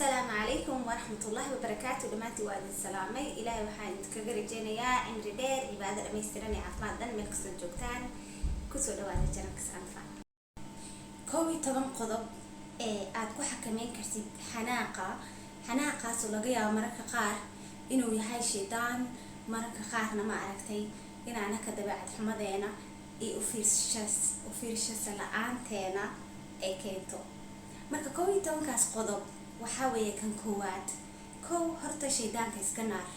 السلام عليكم ورحمة الله وبركاته. دماتي وادي السلامي إلهي وحان تكغر يا عمري دير عبادة أميستراني عفمات دان ملك سنجوكتان كسو دواد جرنكس أنفع كوي طبان قضب aad ku xakameyn kartid xanaaqa soo laga yaabo mararka qaar inuu yahay shaytaan mararka qaarna ma aragtay inaana ka dabeecad xumadeena iyo u fiirsashada la'aanteena ay keento marka koow tobankaas qodob waxa weeye kan koowaad horta shaydaanka iska naar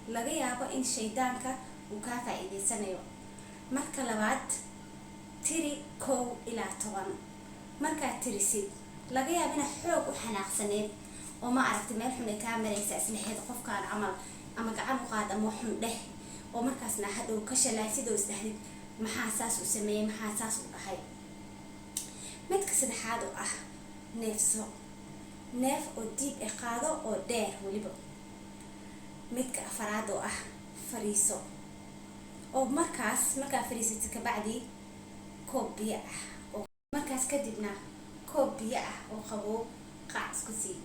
laga yaabo in shaydaanka uu ka faa'iideysanayo marka labaad tiri 1 ilaa 10 marka tirisid laga yaabo in xoog u xanaaqsaneed oo ma aragtay meel xun ay ka maraysa islaheed qofkaan amal ama gacan u qaad ama xun dheh oo markaasna hadhow ka shalaysid oo isdhahdid maxaa saas u sameeyay maxaa saas u dhahay midka saddexaad oo ah neef oo diib qaado oo dheer waliba midka afaraad oo ah fariiso oo markaa fariisatid ka bacdi koob biyo ah oo markaas kadibna koob biyo ah oo qabo qaac isku sii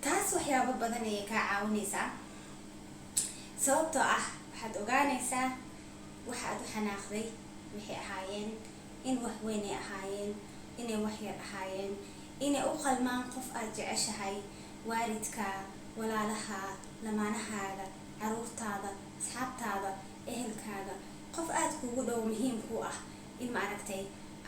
taas waxyaabo badan ay ka caawinaysaa sababtoo ah waxaad ogaanaysaa waxa aad u xanaaqday wixii ahaayeen in wax weyn ay ahaayeen inay wax yar ahaayeen inay u qalmaan qof aad jeceshahay waalidka walaalaha lamaanahaaga caruurtaada asxaabtaada ehelkaaga qof aad kuugu dhow muhiim ku ah in ma aragtay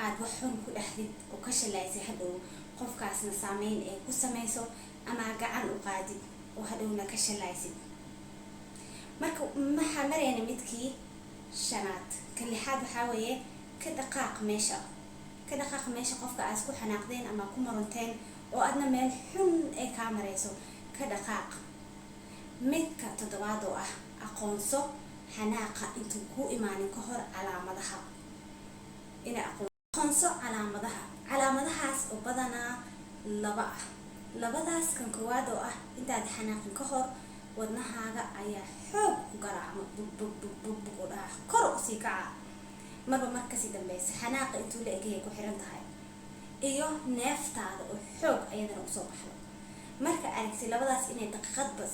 aad wax xun ku dhahdid oo ka shalaysay hadhow qofkaasna saameyn ay ku samayso ama gacan u qaadid oo hadhowna ka shalaysid marka maxaa marayna midkii shanaad ka lixaad waxaa weeye ka dhaqaaq meesha qofka aad ku xanaaqdeen ama ku maranteen oo adna meel xun ay kaa marayso ka dhaqaaq midka toddobaad oo ah aqoonso xanaaqa intuu ku imaanin ka hor calaamadaha aqoonso calaamadahaas oo badanaa laba ah labadaas kan koowaad oo ah intaad xanaaqin ka hor wadnahaaga ayaa xoog ku garaacma bug oo dhaha kor u sii kaca markasii dambeysa xanaaqa intuu la egayay ku xiran tahay iyo neeftaada oo xoog ayadana usoo baxdo marka aragtay labadaas inay daqiiqadba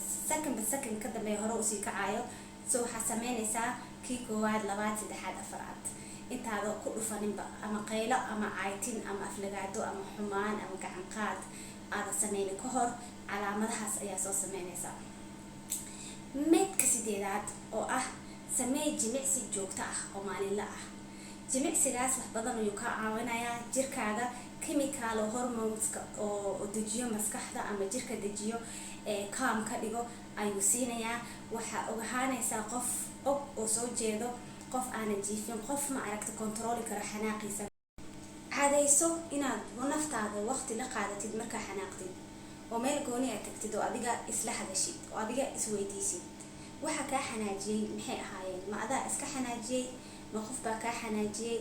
second ka dambeeya hore usii kacayo so waxaad sameynaysaa kii koowaad labaad saddexaad afaraad intaada ku dhufaninba ama qaylo ama caytin ama aflagaado ama xumaan ama gacan qaad aada sameynin ka hor calaamadahaas ayaa soo sameynaysaa midka sideedaad oo ah samee jimicsi joogto ah oo maalinla ah jimicsigaas wax badan ayuu ka caawinayaa jirkaaga chemical hormoneska oo dejiyo maskaxda ama jirka dejiyo calm ka dhigo ayuu siinayaa waxaa ogaanaysaa qof oo soo jeedo qof aanan jiifin qof ma aragta control kara xanaaqiisa cadayso inaad naftaada waqti la qaadatid markaa xanaaqtid oo meel gooni aad tagtid oo adiga isla hadashid oo adiga isweydiisid waxa kaa xanaajiyay maxay ahaayeen ma adaa iska xanaajiyay ma qof baa kaa xanaajiyay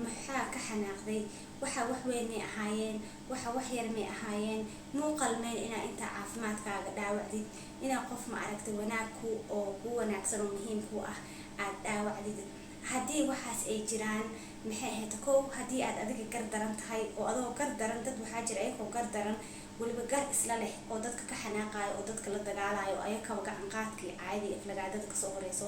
maxaa ka xanaaqday waxa wax weyn may ahaayeen waxa wax yar may ahaayeen muuqalmeen inaa inta caafimaadkaaga dhaawacdid inaa qof ma aragtay wanaag ku wanaagsan oo muhiim ku ah aad dhaawacdid haddii waxaas ay jiraan maxay ahayd haddii aad adiga gar daran tahay oo adoo gar daran dad waxaa jira ayagoo gar daran waliba gar isla leh oo dadka ka xanaaqaayo oo dadka la dagaalayo ayakaba gacan qaadkii caadi aflagaadada kasoo horeyso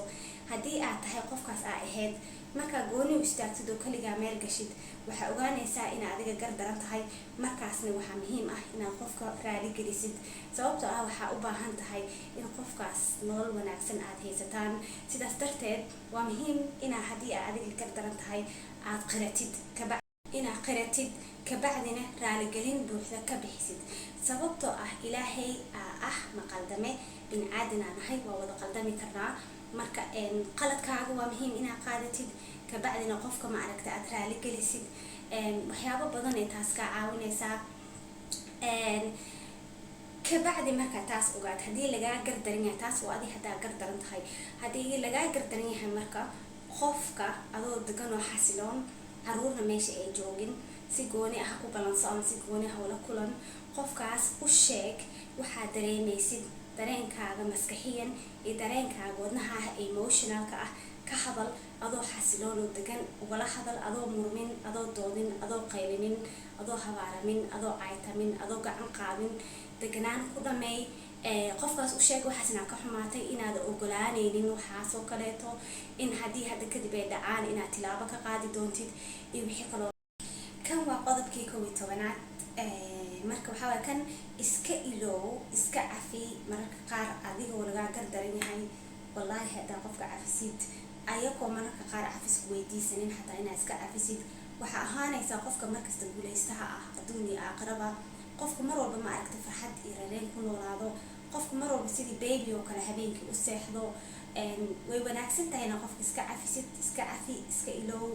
haddii aad tahay qofkaas aa ahayd markaa gooni u istaagtid oo kaligaa meel gashid waxaa ogaanaysaa inaad adiga gar daran tahay markaasna waxaa muhiim ah inaad qofka raali gelisid sababtoo ah waxaa u baahan tahay in qofkaas nolol wanaagsan aad haysataan sidaas darteed waa muhiim inaa haddii aad adiga gar daran tahay aad qiratid kabacdina raaligelin buuxda ka bixisid sababtoo ah ilaahay ah maqaldame bini'aadan aan ahay waa wada qaldami karnaa marka qaladkaaga waa muhiim inaad qaadatid kabacdina qofka ma aragta aad raaligelisid waxyaabo badan ay taas kaa caawinaysaa kabacdi marka taas ogaad haddii lagaa gardaran yahay taas waa adi haddaa gardaran tahay haddii lagaa gardaran yahay marka qofka adoo degan oo xasiloon caruurna meesha ay joogin si gooni ah ku balanso ama si gooni ah ula kulan qofkaas u sheeg waxaad dareemaysid dareenkaaga maskaxiyan iyo dareenkaaga wadnaha emotionalka ah ka hadal adoo xasiloon oo degan ugala hadal adoo murmin adoo doodin adoo qaylinin adoo habaaramin adoo caytamin adoo gacan qaadin deganaan ku dhameey qofkaas u sheeg waxaasna ka xumaatay inaad ogolaanaynin waxaas oo kaleeto in haddii hadda kadib ay dhacaan inaad tilaabo ka qaadi doontid iyo wixii kaloo kan waa qodobkii 11aad marka waxaa waay kan iska iloow iska cafi mararka qaar adigoo lagaa gardaran yahay wallaahi haddaa qofka cafisid ayagoo mararka qaar cafisku weydiisanin xataa inaad iska cafisid waxaa ahaanaysaa qofka markasta guulaystaha ah adduun iyo aakhiraba qofku mar walba ma aragta farxad iyo rareen ku noolaado qofku mar walba sidii baby oo kale habeenkii u seexdo way wanaagsan tahayna qofka iska cafisid iska cafi iska iloow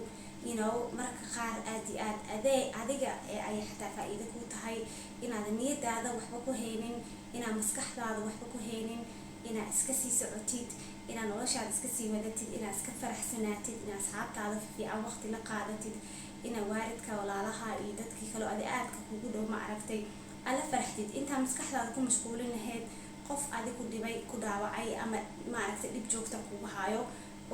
mararka qaar aad iyo aad adiga ay xataa faa'iido ku tahay inaad niyadaada waxba ku haynin inaad maskaxdaada waxba ku haynin inaad iska sii socotid inaad noloshaada iska sii wadatid inaad iska faraxsanaatid inaad asxaabtaada fiican waqti la qaadatid inaad waalidka walaalaha iyo dadkii kale adi aadka kugu dhow ma aragtay ala faraxdid intaa maskaxdaada ku mashquulin lahayd qof adi ku dhibay ku dhaawacay ama ma aragtay dhib joogta kugu haayo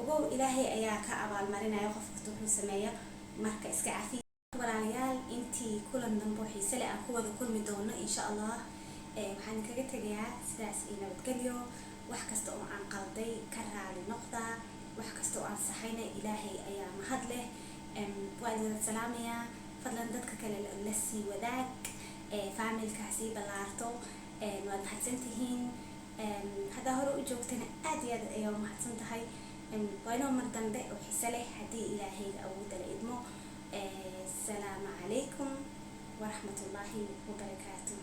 ogow ilaahay ayaa ka abaalmarinaya qof kasta wuxuu sameeya marka iska cafi walaalayaal intii kulan dambe xiise leh aan ku wada kulmi doono insha Allah waxaan kaga tagayaa sidaas iyo nabadgelyo wax kasta oo aan qalday ka raali noqda wax kasta oo aan saxayna ilaahay ayaa mahad leh waan idin salaamayaa fadlan dadka kale la sii wadaag familkaasi balaarto waad mahadsantihiin haddaa hore u joogtana aad iyo aad ayaa mahadsan tahay وأنا مرضى وحسله هدي إلهي أود الإدمو السلام عليكم ورحمة الله وبركاته.